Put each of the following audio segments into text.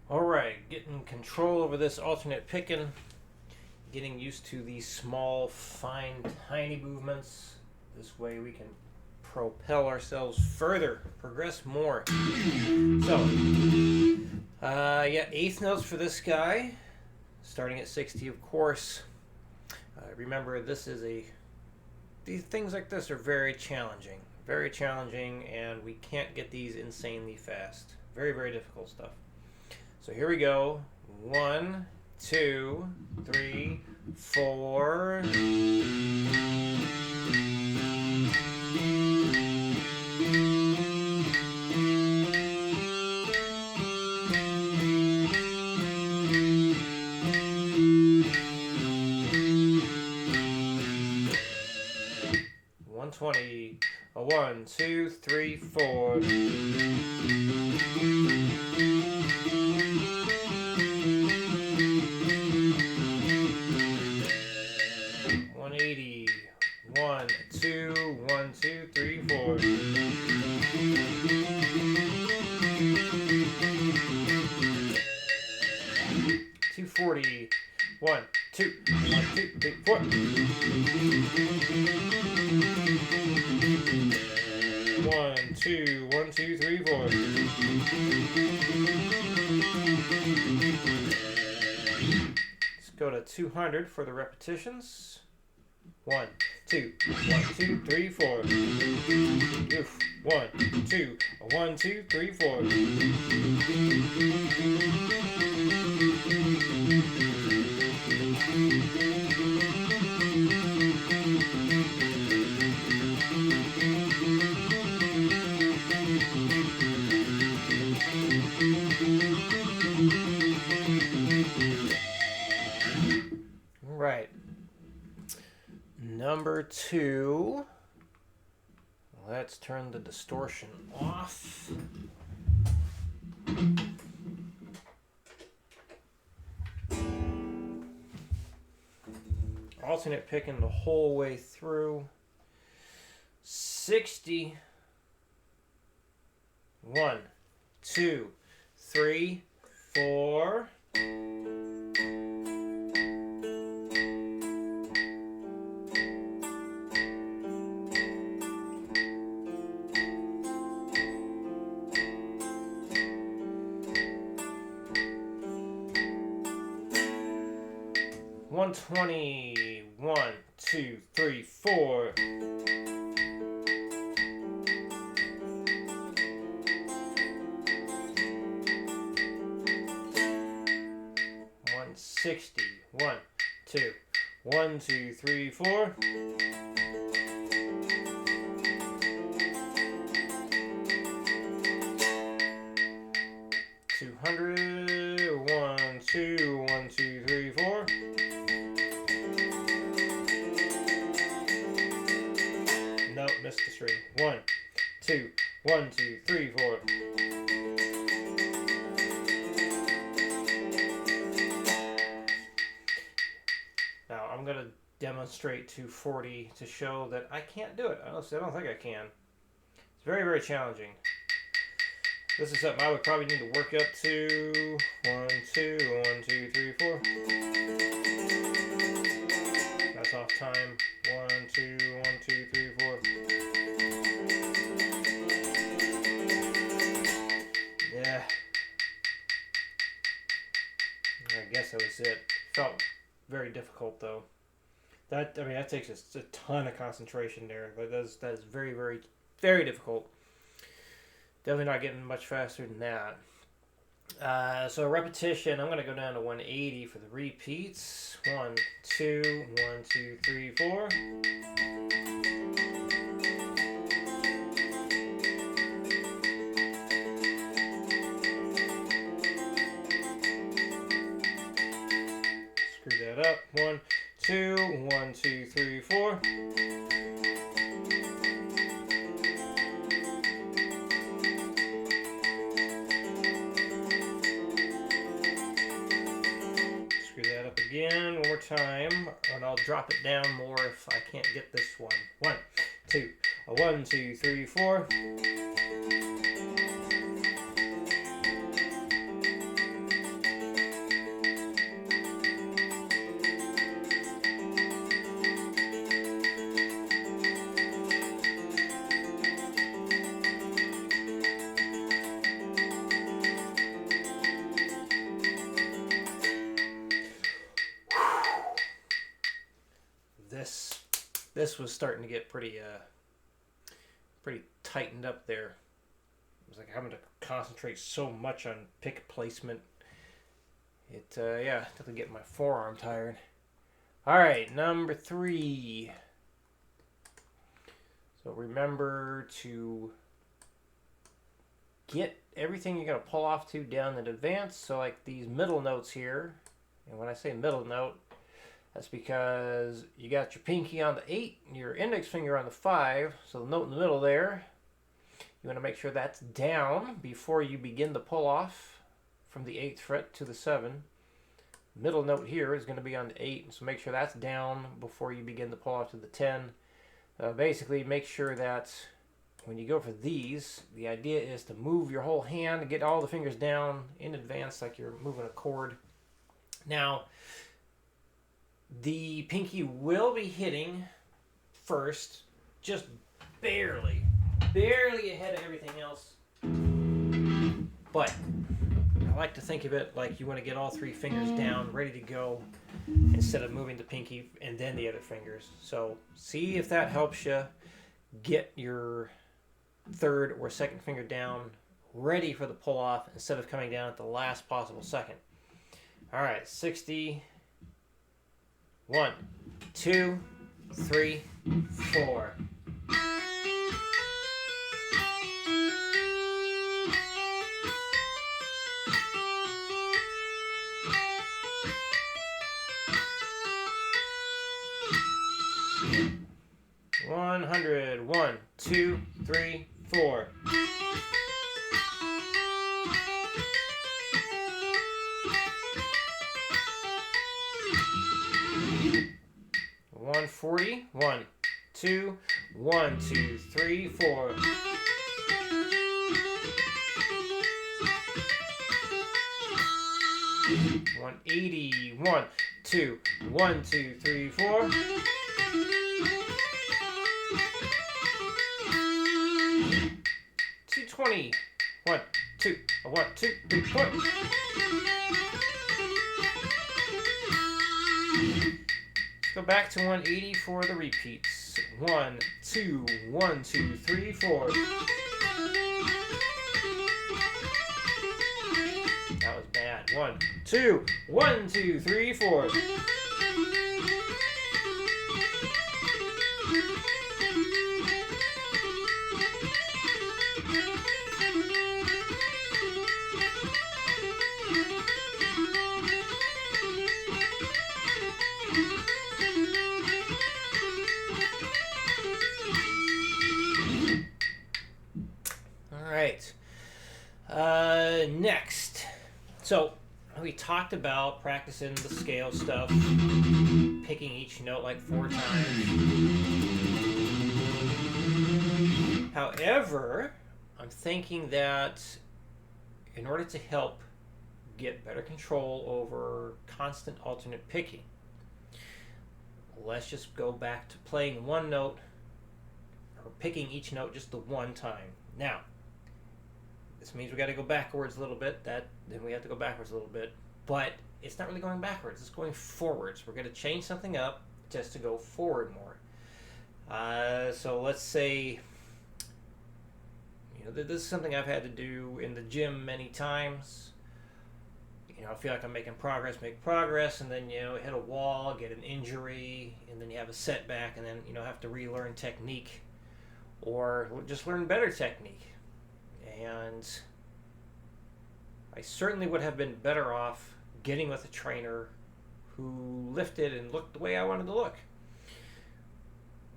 Alright, getting control over this alternate picking, getting used to these small, fine, tiny movements. This way we can propel ourselves further, progress more. So, yeah, eighth notes for this guy, starting at 60, of course. Remember, these things like this are very challenging, and we can't get these insanely fast. Very, very difficult stuff. So here we go. 1, 2, 3, 4. $120. 1, 2, 3, 4. $180. 1, 2, 1, 2, 3, 4. $240. 1, 2, 1, 2, 3, 4. 1, 2, 1, 2, 3, 4. Let's go to 200 for the repetitions. 1, 2, 1, 2, 3, 4. Oof. 1, 2, 1, 2, 3, 4. Right. Number 2. Let's turn the distortion off. Alternate picking the whole way through. 60. 1, 2, 3, 4. $120. 1, 2, 3, 4. $160. 1, 2, 1, 2, 3, 4. $200. 1, 2, 1, 2, 3, 4. Nope, missed the string. 1, 2, 1, 2, 3, 4. Now I'm gonna demonstrate 240 to show that I can't do it. Honestly, I don't think I can. It's very, very challenging. This is something I would probably need to work up to. 1, 2, 1, 2, 3, 4. That's off time. 1, 2, 1, 2, 3, 4. Yeah. I guess that was it. Felt very difficult though. That takes a ton of concentration there. That is very, very, very difficult. Definitely not getting much faster than that. So repetition, I'm going to go down to 180 for the repeats. 1, 2, 1, 2, 3, 4. Screw that up. 1, 2, 1, 2, 3, 4. Again, one more time, and I'll drop it down more if I can't get this one. 1, 2, 1, 2, 3, 4. this was starting to get pretty tightened up there. It was like having to concentrate so much on pick placement. It definitely getting my forearm tired. All right, number 3. So remember to get everything you're going to pull off to down in advance. So like these middle notes here, and when I say middle note, that's because you got your pinky on the 8, your index finger on the 5, so the note in the middle there, you want to make sure that's down before you begin the pull off from the 8th fret to the 7. Middle note here is going to be on the 8, so make sure that's down before you begin the pull off to the 10. Basically, make sure that when you go for these, the idea is to move your whole hand and get all the fingers down in advance like you're moving a chord. Now, the pinky will be hitting first, just barely ahead of everything else. But I like to think of it like you want to get all 3 fingers down, ready to go, instead of moving the pinky and then the other fingers. So see if that helps you get your 3rd or 2nd finger down, ready for the pull off, instead of coming down at the last possible second. All right, 60. 1, 2, 3, 4. One hundred. 1, 2, 3, 4. 140. 1, 2, 1, 2, 3, 4. 180. 1, 2, 1, 2, 3, 4. 220. 1, 2, 1, 2, 3, 4. Go back to 180 for the repeats. 1, 2, 1, 2, 3, 4. That was bad. 1, 2, 1, 2, 3, 4. Next, so we talked about practicing the scale stuff, picking each note like 4 times. However, I'm thinking that in order to help get better control over constant alternate picking, let's just go back to playing one note or picking each note just the one time. Now, this means we got to go backwards a little bit. Then we have to go backwards a little bit. But it's not really going backwards. It's going forwards. We're going to change something up just to go forward more. So let's say, this is something I've had to do in the gym many times. I feel like I'm making progress, and then, hit a wall, get an injury, and then you have a setback, and then, have to relearn technique or just learn better technique. And I certainly would have been better off getting with a trainer who lifted and looked the way I wanted to look.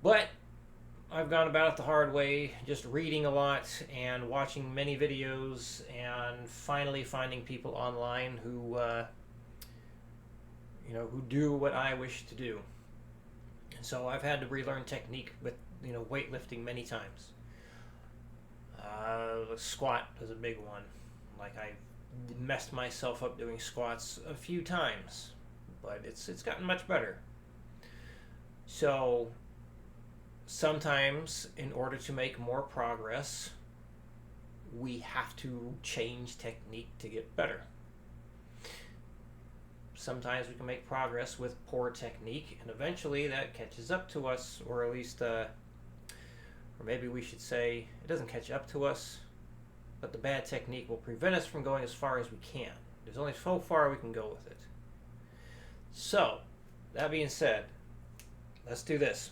But I've gone about it the hard way, just reading a lot and watching many videos, and finally finding people online who do what I wish to do. And so I've had to relearn technique with weightlifting many times. The squat is a big one. Like, I messed myself up doing squats a few times, but it's gotten much better. So sometimes, in order to make more progress, we have to change technique to get better. sometimes we can make progress with poor technique, and eventually that catches up to us, or at least, or maybe we should say it doesn't catch up to us, but the bad technique will prevent us from going as far as we can. There's only so far we can go with it. So, that being said, let's do this.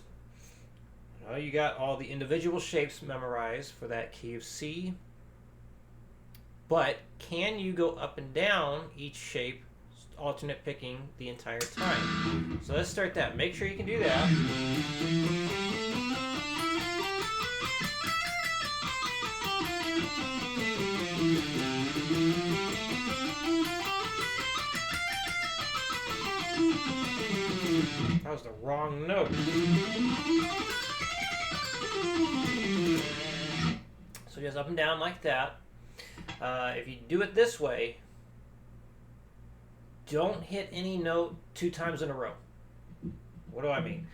Now you got all the individual shapes memorized for that key of C, but can you go up and down each shape, alternate picking the entire time? So let's start that. Make sure you can do that. That was the wrong note. So just up and down like that. If you do it this way, don't hit any note 2 times in a row. What do I mean?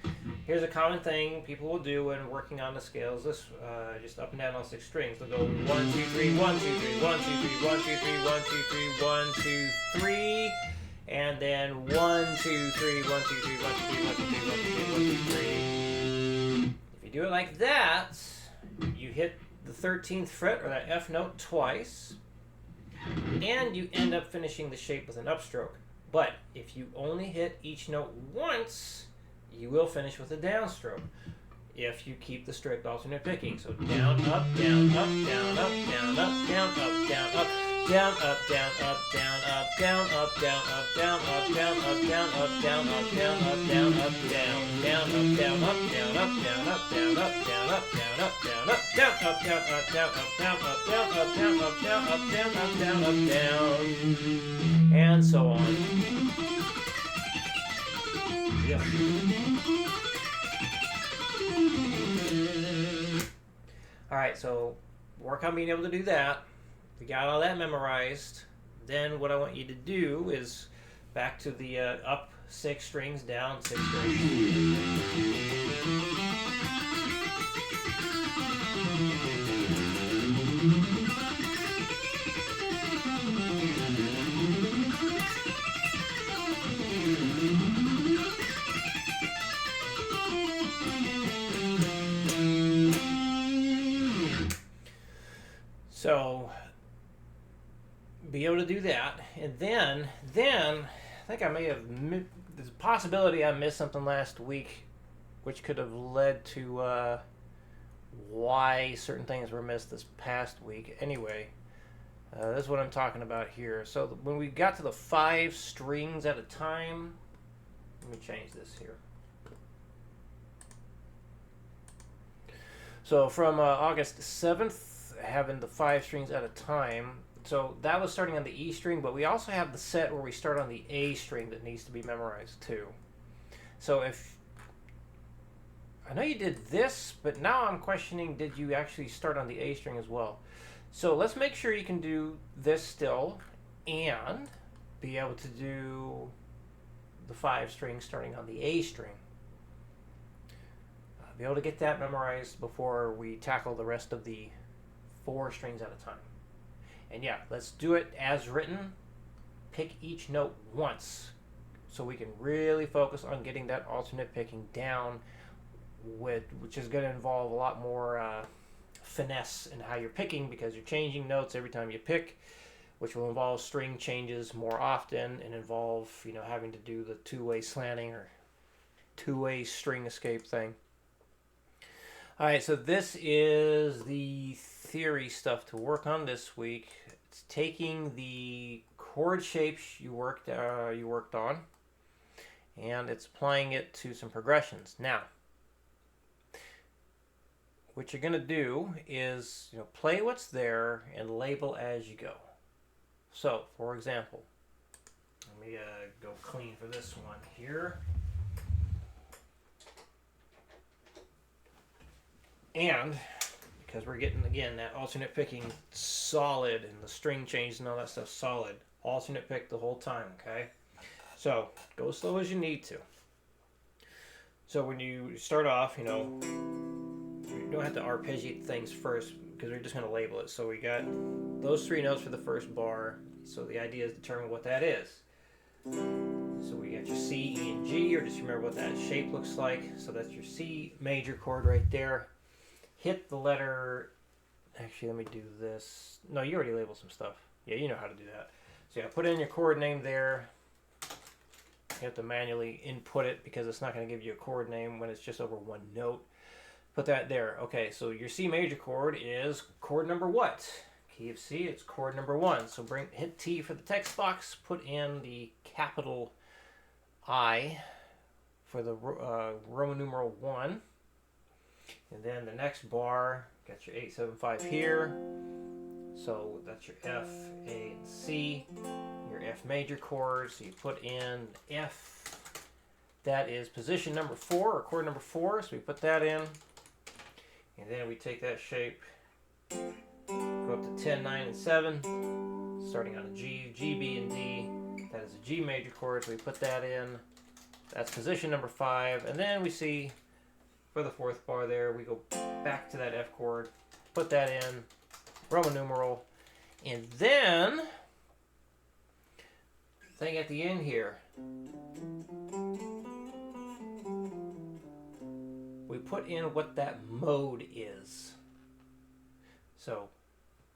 Here's a common thing people will do when working on the scales. This just up and down on 6 strings. They'll go 1, 2, 3, 1, 2, 3, 1, 2, 3, 1, 2, 3, 1, 2, 3, 1, 2, 3, and then 1, 2, 3, 1, 2, 3, 1, 2, 3, 1, 2, 3, 1, 2, 3, 1, 2, 3. If you do it like that, you hit the 13th fret or that F note twice, and you end up finishing the shape with an upstroke. But if you only hit each note once, you will finish with a downstroke if you keep the strict alternate picking. So down, up, down, up, down, up, down, up, down, up, down, up, down, up, down, up, down, up, down, up, down, up, down, up, down, up, down, up, down, up, down, up, down, up, down, down, up, down, up, down, up, down, up, down, up, down, up, down, up, down, up, down, up, down, up, down, up, down, up, down, up, down, up, down, up, down, up, down, up, down, and so on. Yeah. All right, so work on being able to do that. We got all that memorized. Then what I want you to do is back to the up 6 strings, down 6 strings. So be able to do that, and then I think I may have there's a possibility I missed something last week, which could have led to why certain things were missed this past week. Anyway, this is what I'm talking about here. So when we got to the 5 strings at a time, let me change this here. So from August 7th, having the 5 strings at a time. So that was starting on the E string, but we also have the set where we start on the A string that needs to be memorized too. So if I know you did this, but now I'm questioning, did you actually start on the A string as well? So let's make sure you can do this still and be able to do the 5 strings starting on the A string. Be able to get that memorized before we tackle the rest of the 4 strings at a time. And yeah, let's do it as written. Pick each note once so we can really focus on getting that alternate picking down, which is going to involve a lot more finesse in how you're picking, because you're changing notes every time you pick, which will involve string changes more often and involve, having to do the 2-way slanting or 2-way string escape thing. All right, so this is the theory stuff to work on this week. It's taking the chord shapes you worked on, and it's applying it to some progressions. Now, what you're going to do is play what's there and label as you go. So, for example, let me go clean for this one here. And because we're getting, again, that alternate picking solid and the string change and all that stuff solid, alternate pick the whole time, okay? So go as slow as you need to. So when you start off, you don't have to arpeggiate things first because we're just going to label it. So we got those 3 notes for the first bar. So the idea is to determine what that is. So we got your C, E, and G, or just remember what that shape looks like. So that's your C major chord right there. Hit the letter, actually let me do this. No, you already labeled some stuff. Yeah, you know how to do that. So yeah, put in your chord name there. You have to manually input it because it's not going to give you a chord name when it's just over one note. Put that there. Okay, so your C major chord is chord number what? Key of C, it's chord number 1. So hit T for the text box, put in the capital I for the Roman numeral 1. And then the next bar, got your 875 here. So that's your F, A, and C, your F major chord. So you put in F. That is position number 4, or chord number 4. So we put that in. And then we take that shape, go up to 10, 9, and 7, starting on a G, G, B, and D. That is a G major chord, so we put that in. That's position number 5. And then we see, for the 4th bar there, we go back to that F chord, put that in, Roman numeral, and then, thing at the end here, we put in what that mode is. So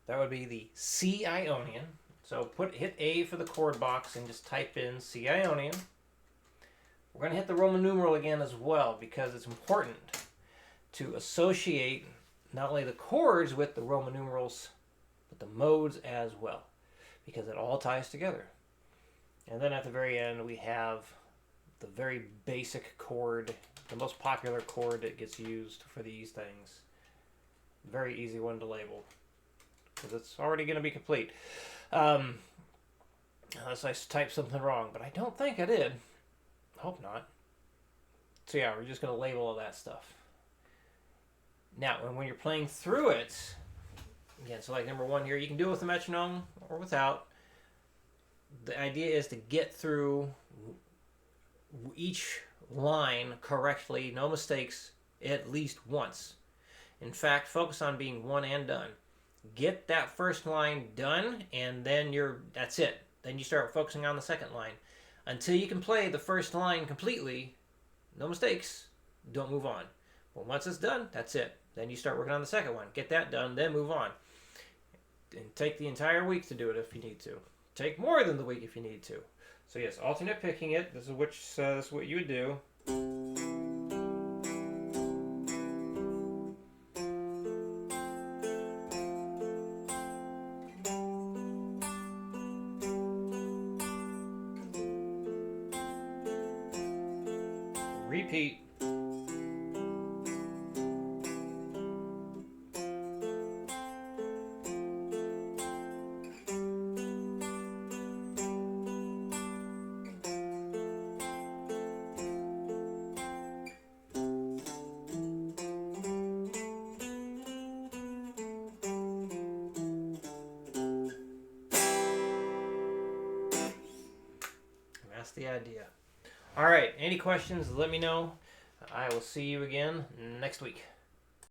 that would be the C Ionian. So hit A for the chord box and just type in C Ionian. We're going to hit the Roman numeral again as well because it's important to associate not only the chords with the Roman numerals, but the modes as well, because it all ties together. And then at the very end we have the very basic chord, the most popular chord that gets used for these things. Very easy one to label because it's already going to be complete. Unless I typed something wrong, but I don't think I did. Hope not. So yeah, we're just going to label all that stuff. Now, when you're playing through it, again, so like number 1 here, you can do it with a metronome or without. The idea is to get through each line correctly, no mistakes, at least once. In fact, focus on being one and done. Get that first line done, and then that's it. Then you start focusing on the second line. Until you can play the first line completely, no mistakes, don't move on. But once it's done, that's it. Then you start working on the second one. Get that done, then move on. And take the entire week to do it if you need to. Take more than the week if you need to. So yes, alternate picking it. This is what you would do. Repeat. That's the idea. All right, any questions, let me know. I will see you again next week.